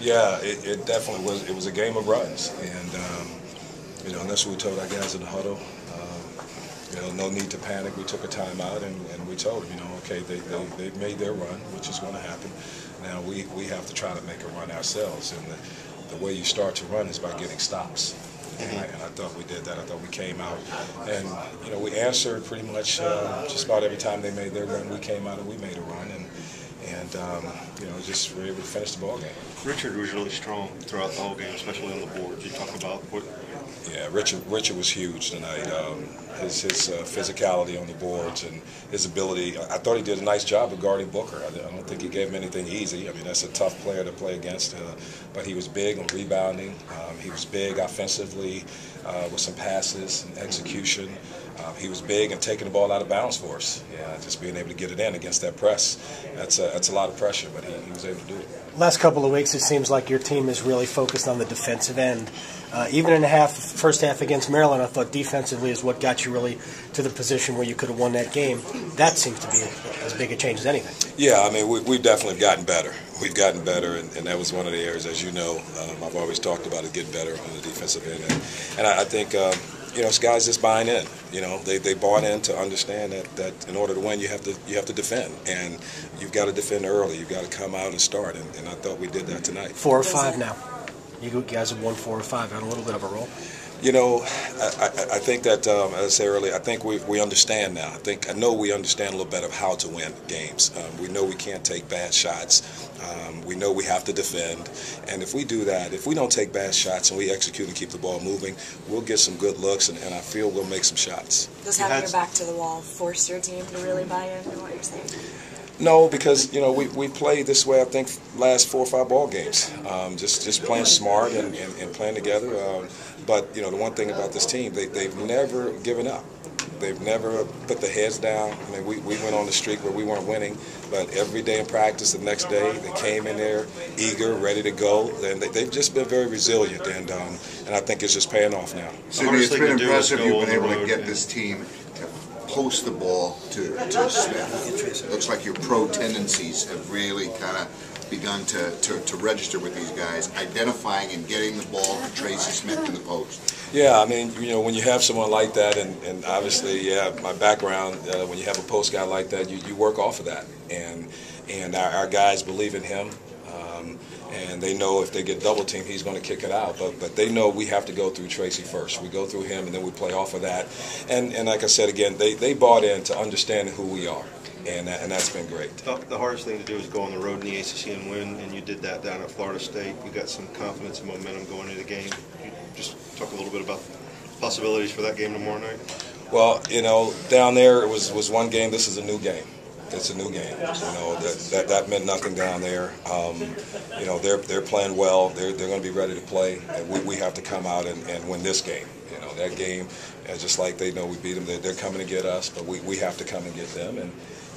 Yeah, it definitely was. It was a game of runs, and and that's what we told our guys in the huddle. No need to panic. We took a timeout, and we told them, okay, they made their run, which is going to happen. Now we have to try to make a run ourselves, and the way you start to run is by getting stops. And I thought we did that. I thought we came out, and we answered pretty much just about every time they made their run. We came out and we made a run, and just were able to finish the ball game. Richard was really strong throughout the whole game, especially on the boards. You talk about what? Yeah, Richard was huge tonight. His physicality on the boards and his ability. I thought he did a nice job of guarding Booker. I don't think he gave him anything easy. I mean, that's a tough player to play against. But he was big on rebounding. He was big offensively with some passes and execution. He was big and taking the ball out of bounds for us. Yeah, just being able to get it in against that press. That's a lot of pressure, but he was able to do it. Last couple of weeks, it seems like your team is really focused on the defensive end. Even in the first half against Maryland, I thought defensively is what got you really to the position where you could have won that game. That seems to be as big a change as anything. Yeah, I mean, we've definitely gotten better. We've gotten better, and that was one of the areas, as you know, I've always talked about it, getting better on the defensive end. And I think, it's guys just buying in. They bought in to understand that in order to win, you have to defend, and you've got to defend early. You've got to come out and start, and I thought we did that tonight. 4 or 5 now. You guys have won 4 or 5 on a little bit of a roll. I think that, as I said earlier, I think we understand now. I know we understand a little better of how to win games. We know we can't take bad shots. We know we have to defend. And if we do that, if we don't take bad shots and we execute and keep the ball moving, we'll get some good looks, and I feel we'll make some shots. Does having your back to the wall force your team to really buy into what you're saying? No, because we played this way. I think last 4 or 5 ball games, just playing smart and playing together. But the one thing about this team, they've never given up. They've never put their heads down. I mean, we went on the streak where we weren't winning, but every day in practice, the next day, they came in there eager, ready to go, and they've just been very resilient, and I think it's just paying off now. Sidney, it's been impressive you've been able to get this team to post the ball to Smith. It looks like your pro tendencies have really kind of begun to register with these guys, identifying and getting the ball to Tracy Smith in the post. Yeah, I mean, when you have someone like that, and obviously, yeah, my background, when you have a post guy like that, you work off of that, and our guys believe in him, and they know if they get double teamed, he's going to kick it out, but they know we have to go through Tracy first. We go through him, and then we play off of that, and like I said again, they bought in to understanding who we are. And that's been great. The hardest thing to do is go on the road in the ACC and win, and you did that down at Florida State. You got some confidence and momentum going into the game. You just talk a little bit about possibilities for that game tomorrow night. Well, down there it was one game. This is a new game. It's a new game. That meant nothing down there. They're playing well. They're going to be ready to play. And we have to come out and win this game. That game, just like they know we beat them, they're coming to get us, but we have to come and get them.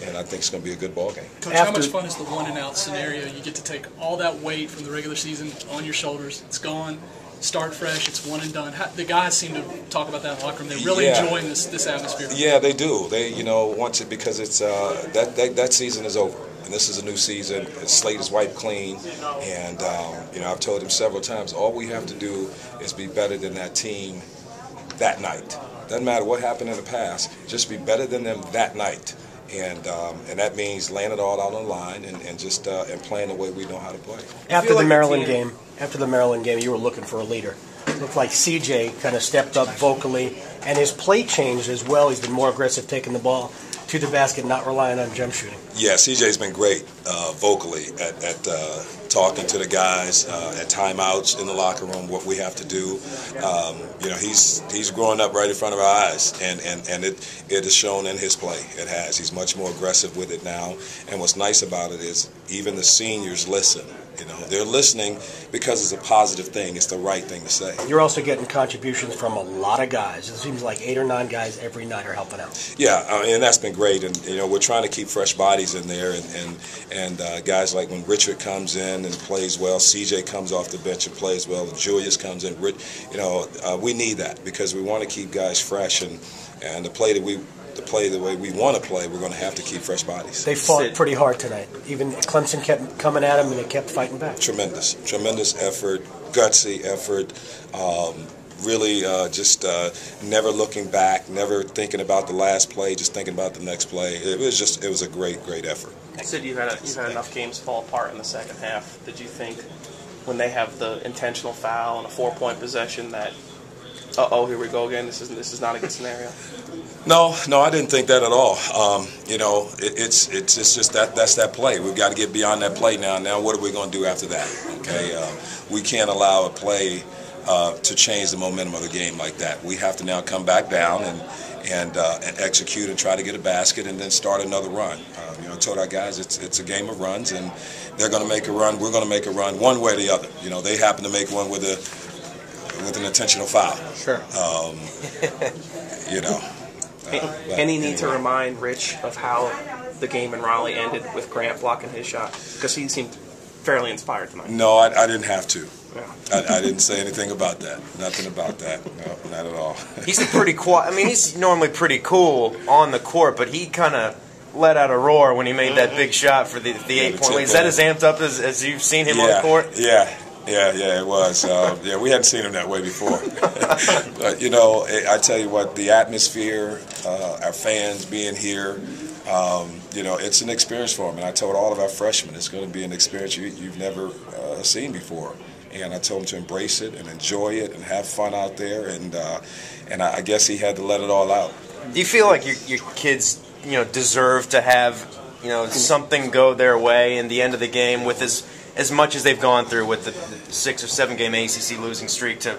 And I think it's going to be a good ball game. Coach, how much fun is the 1-and-out scenario? You get to take all that weight from the regular season on your shoulders. It's gone. Start fresh. It's one and done. The guys seem to talk about that in the locker room. They're really enjoying this atmosphere. Yeah, they do. They once it because it's that season is over. And this is a new season. The slate is wiped clean, and I've told him several times, all we have to do is be better than that team that night. Doesn't matter what happened in the past. Just be better than them that night. And that means laying it all out on the line and just playing the way we know how to play. After the Maryland game, you were looking for a leader. It looked like CJ kind of stepped up vocally, and his play changed as well. He's been more aggressive taking the ball to the basket, not relying on jump shooting. Yeah, CJ's been great vocally at talking to the guys at timeouts in the locker room, what we have to do. He's growing up right in front of our eyes, and it is shown in his play. It has. He's much more aggressive with it now. And what's nice about it is even the seniors listen. They're listening because it's a positive thing. It's the right thing to say. You're also getting contributions from a lot of guys. It seems like 8 or 9 guys every night are helping out. Yeah, and that's been great. And we're trying to keep fresh bodies in there, and guys like when Richard comes in and plays well, CJ comes off the bench and plays well, and Julius comes in. We need that because we want to keep guys fresh, and the play that to play the way we want to play, we're going to have to keep fresh bodies. They fought pretty hard tonight. Even Clemson kept coming at them, and they kept fighting back. Tremendous effort, gutsy effort. Really just never looking back, never thinking about the last play, just thinking about the next play. It was a great effort. You said you've had enough games fall apart in the second half. Did you think when they have the intentional foul and a 4-point possession that, here we go again, this is not a good scenario? No, I didn't think that at all. It's just that's that play. We've got to get beyond that play now. Now, what are we going to do after that? Okay, we can't allow a play to change the momentum of the game like that. We have to now come back down and execute and try to get a basket and then start another run. I told our guys it's a game of runs, and they're going to make a run. We're going to make a run one way or the other. They happen to make one with an intentional foul. Sure. Any need to remind Rich of how the game in Raleigh ended with Grant blocking his shot? Because he seemed fairly inspired tonight. No, I didn't have to. Yeah. I didn't say anything about that. Nothing about that. No, not at all. He's a pretty quiet. I mean, he's normally pretty cool on the court, but he kind of let out a roar when he made that big shot for the 8-point lead. Is that as amped up as you've seen him on the court? Yeah, it was. We hadn't seen him that way before. But, I tell you what, the atmosphere, our fans being here, it's an experience for them. And I told all of our freshmen it's going to be an experience you've never seen before. And I told him to embrace it and enjoy it and have fun out there. And I guess he had to let it all out. Do you feel like your kids, deserve to have, something go their way in the end of the game with as much as they've gone through with the 6 or 7 game ACC losing streak, to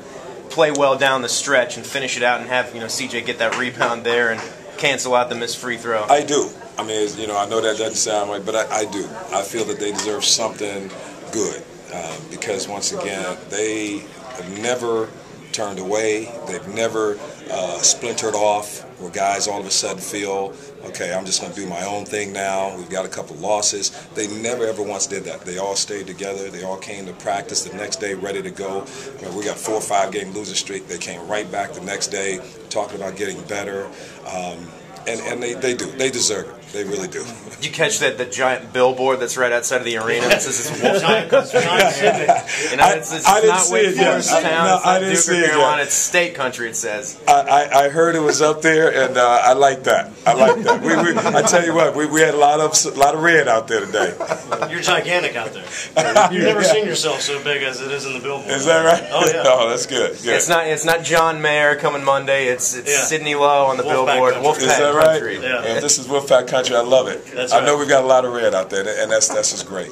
play well down the stretch and finish it out and have CJ get that rebound there and cancel out the missed free throw? I do. I mean, I know that doesn't sound right, but I do. I feel that they deserve something good because once again they have never turned away. They've never splintered off where guys all of a sudden feel, okay, I'm just going to do my own thing now. We've got a couple losses. They never ever once did that. They all stayed together. They all came to practice the next day ready to go. We got 4 or 5 game losing streak. They came right back the next day talking about getting better. And they do. They deserve it. They really do. Did you catch the giant billboard that's right outside of the arena that says it's Wolf? It's not Wake Forest town. I didn't see it yet. It's state country, it says. I heard it was up there, and I like that. I tell you what, we had a lot of red out there today. You're gigantic out there. You've never seen yourself so big as it is in the billboard. Is that right? Oh yeah. Oh, that's good. It's not John Mayer coming Monday. It's Sidney Lowe on the billboard. Wolfpack Wolfpack Is that right? country. Yeah. If this is Wolfpack country, I love it. That's I know right. we've got a lot of red out there, and that's just great.